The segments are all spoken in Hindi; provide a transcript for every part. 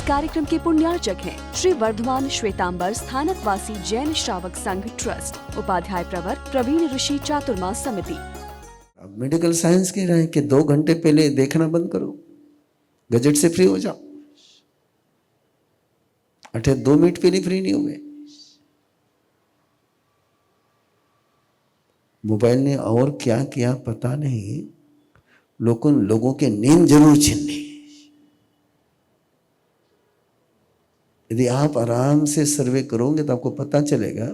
कार्यक्रम के पुण्यार्चक हैं श्री वर्धमान श्वेतांबर स्थानक वासी जैन श्रावक संघ ट्रस्ट, उपाध्याय प्रवर प्रवीण ऋषि चातुर्मास समिति। अब मेडिकल साइंस कह रहे हैं कि 2 घंटे पहले देखना बंद करो, गजेट से फ्री हो जाओ। 2 मिनट पहले फ्री नहीं हुए। मोबाइल ने और क्या किया पता नहीं, लोगों के नींद जरूर छीन ली। यदि आप आराम से सर्वे करोगे तो आपको पता चलेगा,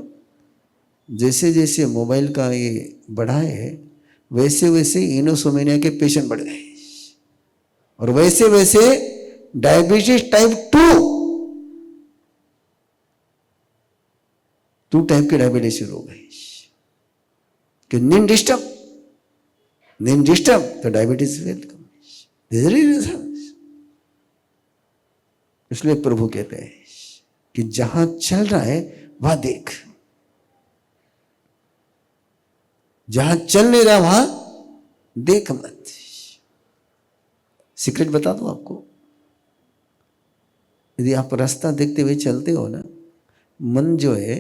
जैसे जैसे मोबाइल का ये बढ़ा है वैसे वैसे इनोसोमेनिया के पेशेंट बढ़ गए, और वैसे वैसे डायबिटीज टाइप 2 टाइप की डायबिटीज शुरू हो गई। कि नींद डिस्टर्ब तो डायबिटीज वेलकम। इसलिए प्रभु कहते हैं कि जहां चल रहा है वहां देख, जहां चल नहीं रहा वहां देख मत। सीक्रेट बता दूं आपको, यदि आप रास्ता देखते हुए चलते हो ना, मन जो है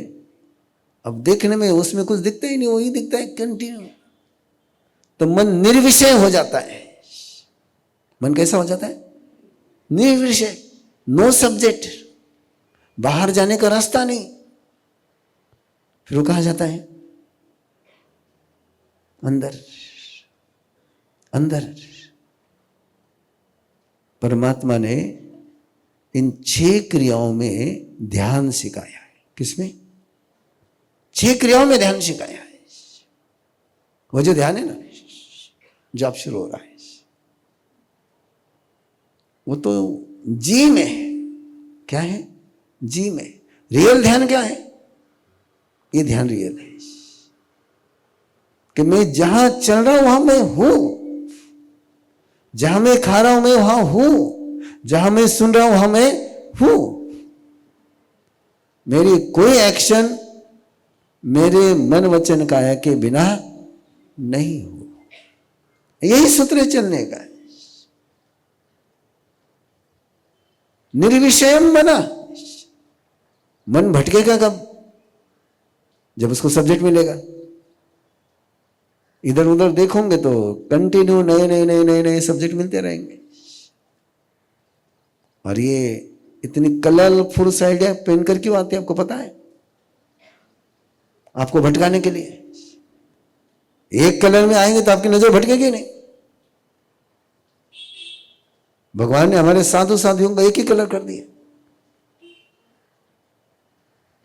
अब देखने में उसमें कुछ दिखता ही नहीं, वही दिखता है कंटिन्यू, तो मन निर्विषय हो जाता है। मन कैसा हो जाता है? निर्विषय, नो सब्जेक्ट, बाहर जाने का रास्ता नहीं। फिर वो कहा जाता है अंदर अंदर। परमात्मा ने इन 6 क्रियाओं में ध्यान सिखाया है। किसमें? 6 क्रियाओं में ध्यान सिखाया है। वो जो ध्यान है ना, जो आप शुरू हो रहा है, वो तो जी में है। क्या है? जी में। रियल ध्यान क्या है? ये ध्यान रियल है कि मैं जहां चल रहा हूं वहां मैं हूं, जहां मैं खा रहा हूं मैं वहां हूं, जहां मैं सुन रहा हूं वहां मैं हूं। मेरी कोई एक्शन मेरे मन वचन काया के बिना नहीं हो। यही सूत्र चलने का है। निर्विषयम बना। मन भटकेगा कब? जब उसको सब्जेक्ट मिलेगा। इधर उधर देखोगे तो कंटिन्यू नए नए नए नए नए सब्जेक्ट मिलते रहेंगे। और ये इतनी कलरफुल आइडिया पेन कर क्यों आते हैं आपको पता है? आपको भटकाने के लिए। एक कलर में आएंगे तो आपकी नजर भटकेगी नहीं। भगवान ने हमारे साधुओं का एक ही कलर कर दिया,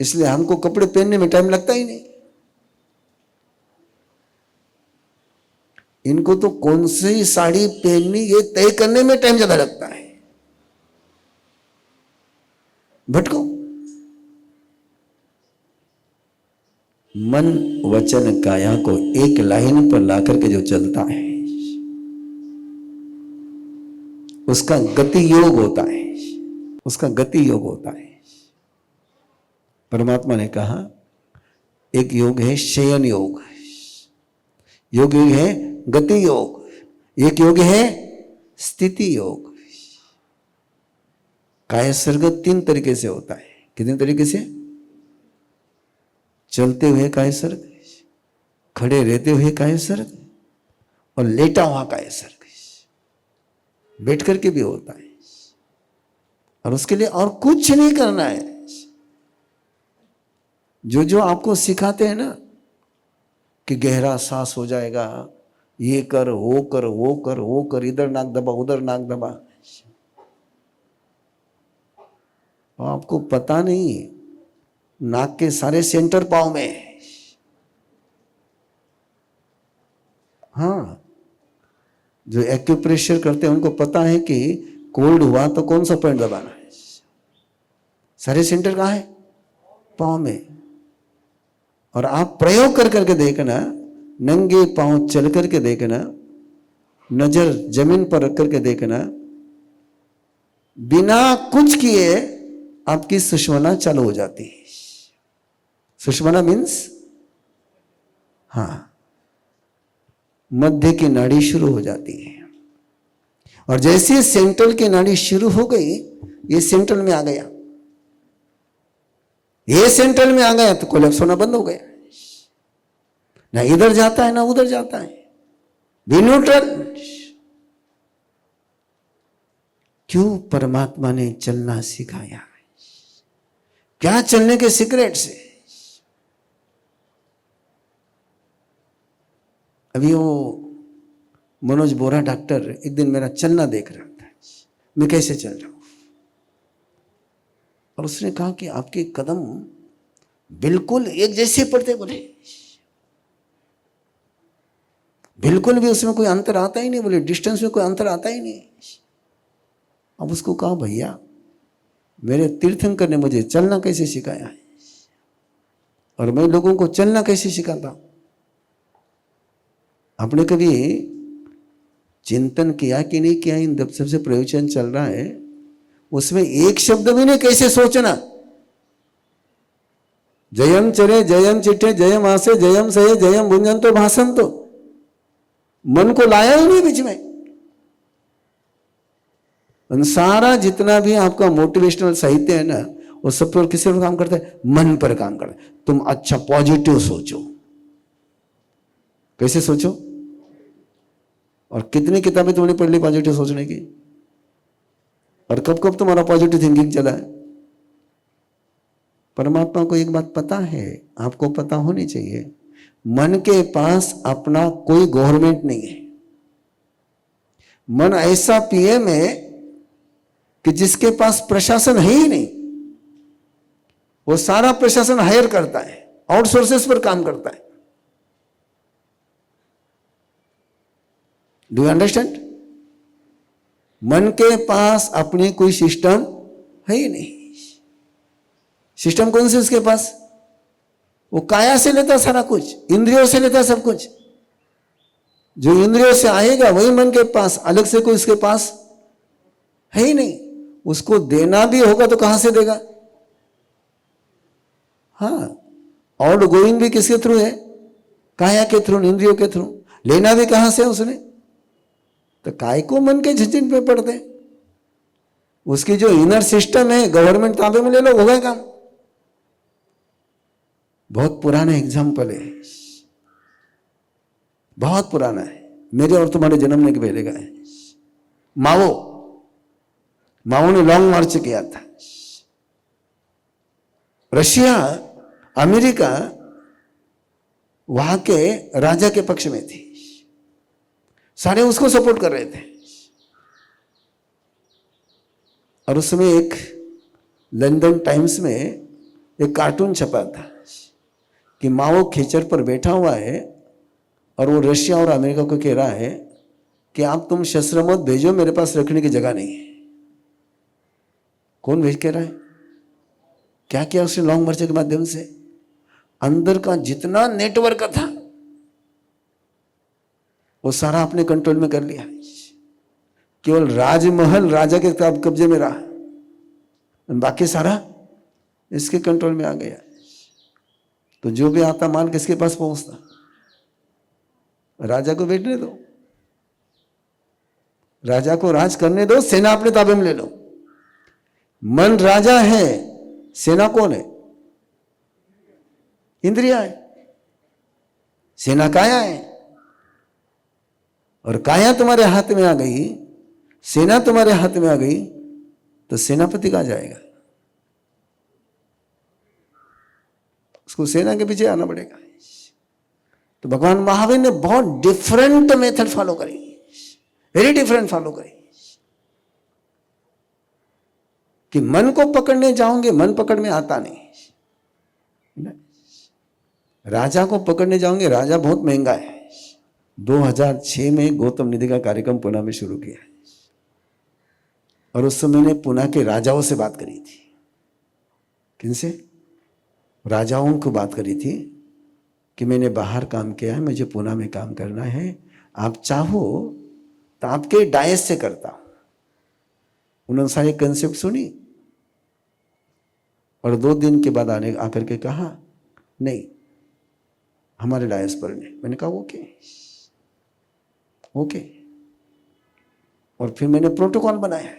इसलिए हमको कपड़े पहनने में टाइम लगता ही नहीं। इनको तो कौन सी साड़ी पहननी ये तय करने में टाइम ज्यादा लगता है। भटको। मन वचन काया को एक लाइन पर लाकर के जो चलता है उसका गति योग होता है, उसका गति योग होता है। परमात्मा ने कहा एक योग है शयन योग, योग है गति योग, एक योग है स्थिति योग। काया सर्ग 3 तरीके से होता है। कितने तरीके से? चलते हुए काया सर्ग, खड़े रहते हुए काया सर्ग, और लेटा हुआ काया सर्ग। बैठ करके भी होता है, और उसके लिए और कुछ नहीं करना है। जो आपको सिखाते हैं ना कि गहरा सांस हो जाएगा, ये कर वो कर वो कर वो कर, इधर नाक दबा उधर नाक दबा, और आपको पता नहीं नाक के सारे सेंटर पांव में है। हाँ, जो एक्यूप्रेशर करते हैं उनको पता है कि कोल्ड हुआ तो कौन सा पॉइंट दबाना है। सारे सेंटर कहाँ है? पांव में। और आप प्रयोग कर करके देखना, नंगे पांव चल करके देखना, नजर जमीन पर रख करके देखना, बिना कुछ किए आपकी सुषुम्ना चालू हो जाती है। सुषुम्ना मीन्स हाँ, मध्य की नाड़ी शुरू हो जाती है। और जैसे सेंट्रल की नाड़ी शुरू हो गई, ये सेंट्रल में आ गया, ये सेंट्रल में आ गया तो कोलैप्स होना बंद हो गया। ना इधर जाता है ना उधर जाता है, बी न्यूट्रल। क्यों? परमात्मा ने चलना सिखाया। क्या चलने के सीक्रेट से? अभी वो मनोज बोरा डॉक्टर एक दिन मेरा चलना देख रहा था, मैं कैसे चल रहा हूं, और उसने कहा कि आपके कदम बिल्कुल एक जैसे पड़ते। बोले बिल्कुल भी उसमें कोई अंतर आता ही नहीं, बोले डिस्टेंस में कोई अंतर आता ही नहीं। अब उसको कहा भैया मेरे तीर्थंकर ने मुझे चलना कैसे सिखाया है, और मैं लोगों को चलना कैसे सिखाता हूं। आपने कभी चिंतन किया कि नहीं किया? इन दफ्तर से प्रवचन चल रहा है, उसमें एक शब्द भी नहीं कैसे सोचना। जयम चरे जयम चिट्ठे जयम आसे जयम सहे जयम भुंजन तो भाषण, तो मन को लाया ही नहीं बीच में। सारा जितना भी आपका मोटिवेशनल साहित्य है ना, वो सब पर किस पर काम करता है? मन पर काम करता है। तुम अच्छा पॉजिटिव सोचो। कैसे सोचो? और कितनी किताबें तुमने पढ़ ली पॉजिटिव सोचने की, और कब कब तुम्हारा पॉजिटिव थिंकिंग चला है? परमात्मा को एक बात पता है, आपको पता होनी चाहिए, मन के पास अपना कोई गवर्नमेंट नहीं है। मन ऐसा पीएम है कि जिसके पास प्रशासन है ही नहीं। वो सारा प्रशासन हायर करता है, आउटसोर्सेस पर काम करता है। Do you understand? मन के पास अपनी कोई सिस्टम है ही नहीं। सिस्टम कौन सी उसके पास? वो काया से लेता सारा कुछ, इंद्रियों से लेता सब कुछ। जो इंद्रियों से आएगा वही मन के पास, अलग से कोई उसके पास है ही नहीं। उसको देना भी होगा तो कहां से देगा? हाँ, आउट गोइंग भी किसके थ्रू है? काया के थ्रू, इंद्रियों के थ्रू। लेना भी कहां से उसने? तो काय को मन के झंझट पे पड़ते? उसकी जो इनर सिस्टम है, गवर्नमेंट ताबे में ले लो, होगा काम। बहुत पुराना एग्जाम्पल है, बहुत पुराना है, मेरे और तुम्हारे जन्मने के पहले का है। माओ ने लॉन्ग मार्च किया था। रशिया, अमेरिका वहां के राजा के पक्ष में थी, सारे उसको सपोर्ट कर रहे थे। और उस समय एक लंदन टाइम्स में एक कार्टून छपा था कि माओ खिचड़ पर बैठा हुआ है और वो रशिया और अमेरिका को कह रहा है कि आप तुम शस्त्र मत भेजो, मेरे पास रखने की जगह नहीं है। कौन भेज कह रहा है? क्या किया उसने लॉन्ग मार्च के माध्यम से? अंदर का जितना नेटवर्क था वो सारा अपने कंट्रोल में कर लिया। केवल राजमहल राजा के कब्जे में रहा, बाकी सारा इसके कंट्रोल में आ गया। तो जो भी आता माल किसके पास पहुंचता? राजा को बैठने दो, राजा को राज करने दो, सेना अपने ताबे में ले लो। मन राजा है, सेना कौन है? इंद्रिया है। सेना काया है, और काया तुम्हारे हाथ में आ गई, सेना तुम्हारे हाथ में आ गई, तो सेनापति कहां जाएगा? उसको सेना के पीछे आना पड़ेगा। तो भगवान महावीर ने बहुत डिफरेंट मेथड फॉलो करी, वेरी डिफरेंट फॉलो करी। कि मन को पकड़ने जाओगे, मन पकड़ में आता नहीं। राजा को पकड़ने जाओगे, राजा बहुत महंगा है। 2006 में गौतम निधि का कार्यक्रम पुणे में शुरू किया, और उस समय ने पुणे के राजाओं से बात करी थी। किनसे? राजाओं को बात करी थी कि मैंने बाहर काम किया है, मुझे पुणे में काम करना है, आप चाहो तो आपके डायस से करता हूं। उन्होंने सारे कंसेप्ट सुनी और 2 दिन के बाद आकर के कहा नहीं, हमारे डायस पर नहीं। मैंने कहा ओके ओके। और फिर मैंने प्रोटोकॉल बनाया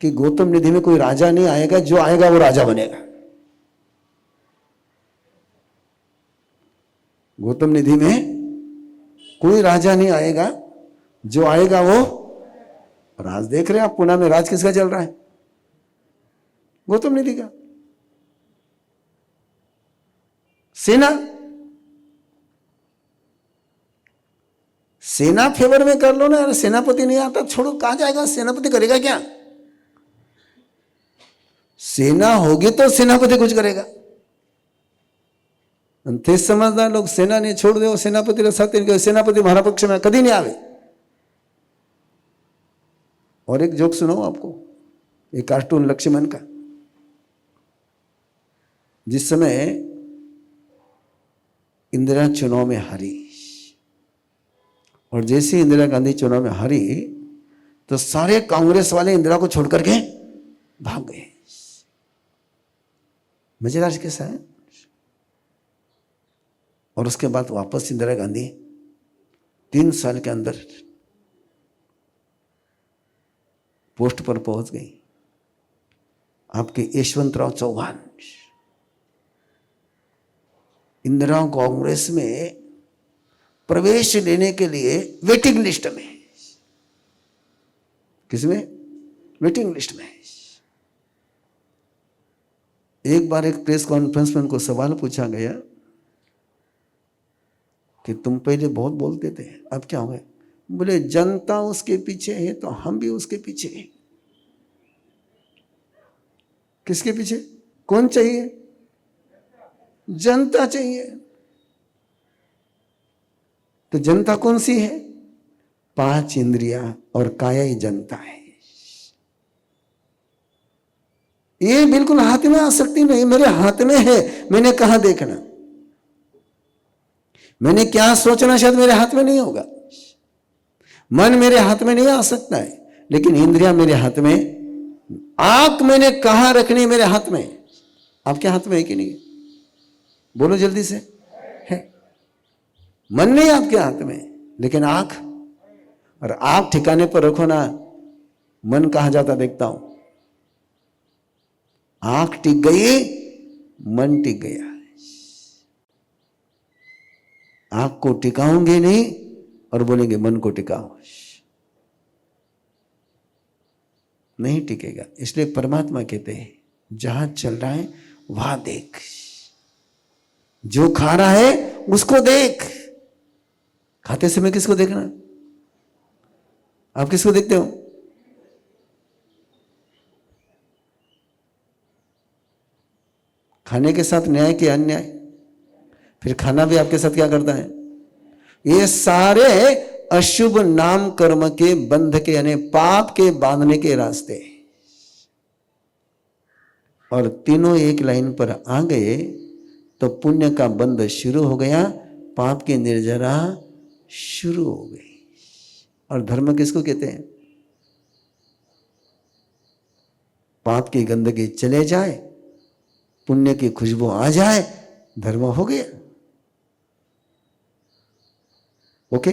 कि गौतम निधि में कोई राजा नहीं आएगा, जो आएगा वो राजा बनेगा। गौतम निधि में कोई राजा नहीं आएगा, जो आएगा वो राज। देख रहे हैं आप पुणे में राज किसका चल रहा है? गौतम निधि का। सेना फेवर में कर लो ना यार। सेनापति नहीं आता, छोड़ो, कहां जाएगा सेनापति, करेगा क्या? सेना होगी तो सेनापति कुछ करेगा। थे समझदार लोग, सेना ने छोड़ दे, सेनापति रे साथ, सेनापति महारा पक्ष में कभी नहीं आवे। और एक जोक सुनाऊं आपको, एक कार्टून लक्ष्मण का। जिस समय इंदिरा चुनाव में हारी, और जैसे इंदिरा गांधी चुनाव में हारी तो सारे कांग्रेस वाले इंदिरा को छोड़ करके भाग गए। मजेदार कैसा है। और उसके बाद वापस इंदिरा गांधी 3 साल के अंदर पोस्ट पर पहुंच गई। आपके यशवंतराव चौहान इंदिरा कांग्रेस में प्रवेश लेने के लिए वेटिंग लिस्ट में। किसमें? वेटिंग लिस्ट में। एक बार एक प्रेस कॉन्फ्रेंस में उनको सवाल पूछा गया कि तुम पहले बहुत बोलते थे, अब क्या हो गया? बोले जनता उसके पीछे है तो हम भी उसके पीछे हैं। किसके पीछे? कौन चाहिए? जनता चाहिए। तो जनता कौन सी है? 5 इंद्रियां और काया ही जनता है। ये बिल्कुल हाथ में आ सकती नहीं, मेरे हाथ में है, मैंने कहा देखना। मैंने क्या सोचना शायद मेरे हाथ में नहीं होगा। मन मेरे हाथ में नहीं आ सकता है, लेकिन इंद्रियां मेरे हाथ में। आंख मैंने कहा रखनी मेरे हाथ में। आपके हाथ में है कि नहीं? बोलो जल्दी से। है। मन नहीं आपके हाथ में, लेकिन आंख। और आंख ठिकाने पर रखो ना, मन कहां जाता देखता हूं। आंख टिक गई, मन टिक गया। आंख को टिकाओगे नहीं और बोलेंगे मन को टिकाओ, नहीं टिकेगा। इसलिए परमात्मा कहते हैं जहां चल रहा है वहां देख, जो खा रहा है उसको देख। खाते समय किसको देखना? आप किसको देखते हो? खाने के साथ न्याय कि अन्याय? फिर खाना भी आपके साथ क्या करता है? ये सारे अशुभ नाम कर्म के बंध के, यानी पाप के बांधने के रास्ते। और तीनों एक लाइन पर आ गए तो पुण्य का बंध शुरू हो गया, पाप की निर्जरा शुरू हो गई। और धर्म किसको कहते हैं? पाप की गंदगी चले जाए, पुण्य की खुशबू आ जाए, धर्म हो गया। ओके।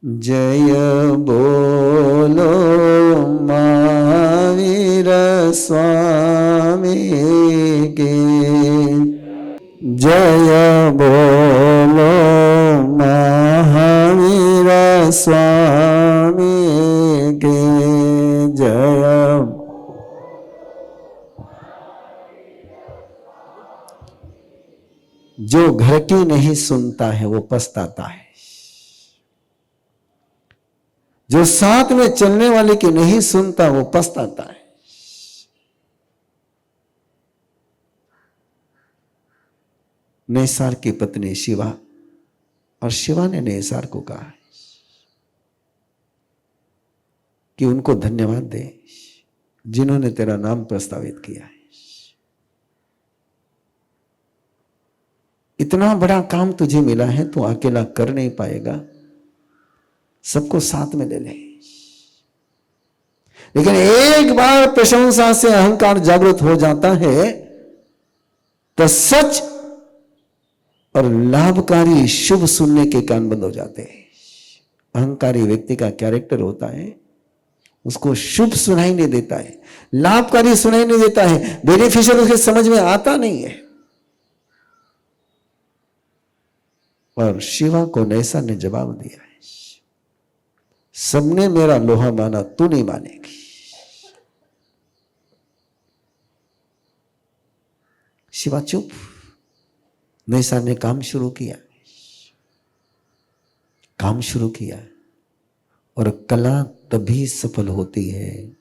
जय बोलो महावीर स्वामी के, जय बोलो महावीर स्वामी के, जय। जो घर की नहीं सुनता है वो पछताता है, जो साथ में चलने वाले की नहीं सुनता वो पछताता है। नेसार की पत्नी शिवा, और शिवा ने नेसार को कहा कि उनको धन्यवाद दे जिन्होंने तेरा नाम प्रस्तावित किया है। इतना बड़ा काम तुझे मिला है, तू अकेला कर नहीं पाएगा, सबको साथ में ले ले। लेकिन एक बार प्रशंसा से अहंकार जागृत हो जाता है तो सच और लाभकारी शुभ सुनने के कान बंद हो जाते हैं। अहंकारी व्यक्ति का कैरेक्टर होता है, उसको शुभ सुनाई नहीं देता है, लाभकारी सुनाई नहीं देता है, बेनिफिशियल उसके समझ में आता नहीं है। और शिवा को नैसा ने जवाब दिया है, सबने मेरा लोहा माना, तू नहीं मानेगी। शिवा चुप। नैसा ने काम शुरू किया, और कला तभी सफल होती है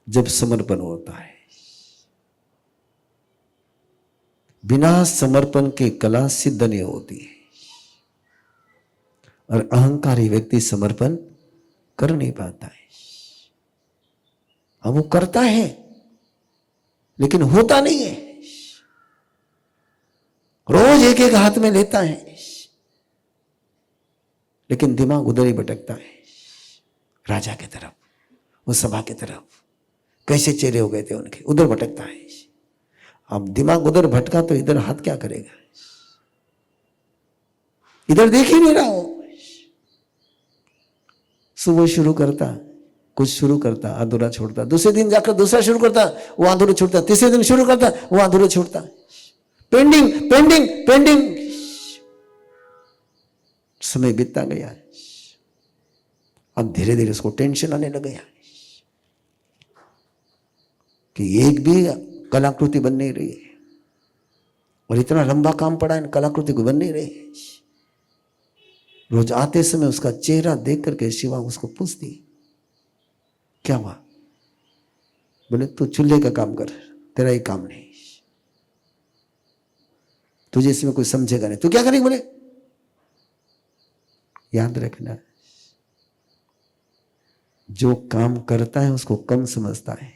जब समर्पण होता है। बिना समर्पण के कला सिद्ध नहीं होती है। और अहंकारी व्यक्ति समर्पण कर नहीं पाता है। अब वो करता है लेकिन होता नहीं है। रोज एक एक हाथ में लेता है लेकिन दिमाग उधर ही भटकता है, राजा की तरफ, उस सभा की तरफ। कैसे चेहरे हो गए थे उनके, उधर भटकता है। अब दिमाग उधर भटका तो इधर हाथ क्या करेगा? इधर देख ही नहीं रहा हो। सुबह शुरू करता, कुछ शुरू करता, अधूरा छोड़ता, दूसरे दिन जाकर दूसरा शुरू करता, वो अधूरा छोड़ता, तीसरे दिन शुरू करता, वो अधूरा छोड़ता। Pending pending pending. समय बीतता गया है। अब धीरे धीरे उसको टेंशन आने लग गया कि एक भी कलाकृति बन नहीं रही है, और इतना लंबा काम पड़ा है, कलाकृति को बन नहीं रही है। रोज आते समय उसका चेहरा देख करके शिवा उसको पूछती, क्या हुआ? बोले तू चूल्हे का काम कर, तेरा ही काम नहीं, तुझे इसमें कोई समझेगा नहीं, तू क्या करेगी? बोले याद रखना, जो काम करता है उसको कम समझता है,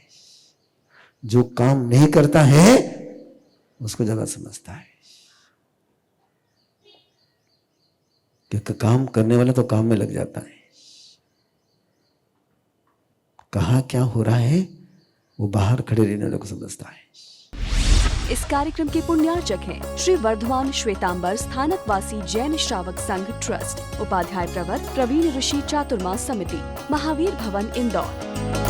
जो काम नहीं करता है उसको ज्यादा समझता है। क्योंकि काम करने वाला तो काम में लग जाता है, कहाँ क्या हो रहा है वो बाहर खड़े रहने वाले को समझता है। इस कार्यक्रम के पुण्यार्चक हैं श्री वर्धमान श्वेतांबर स्थानकवासी जैन श्रावक संघ ट्रस्ट, उपाध्याय प्रवर प्रवीण ऋषि चातुर्मास समिति, महावीर भवन, इंदौर।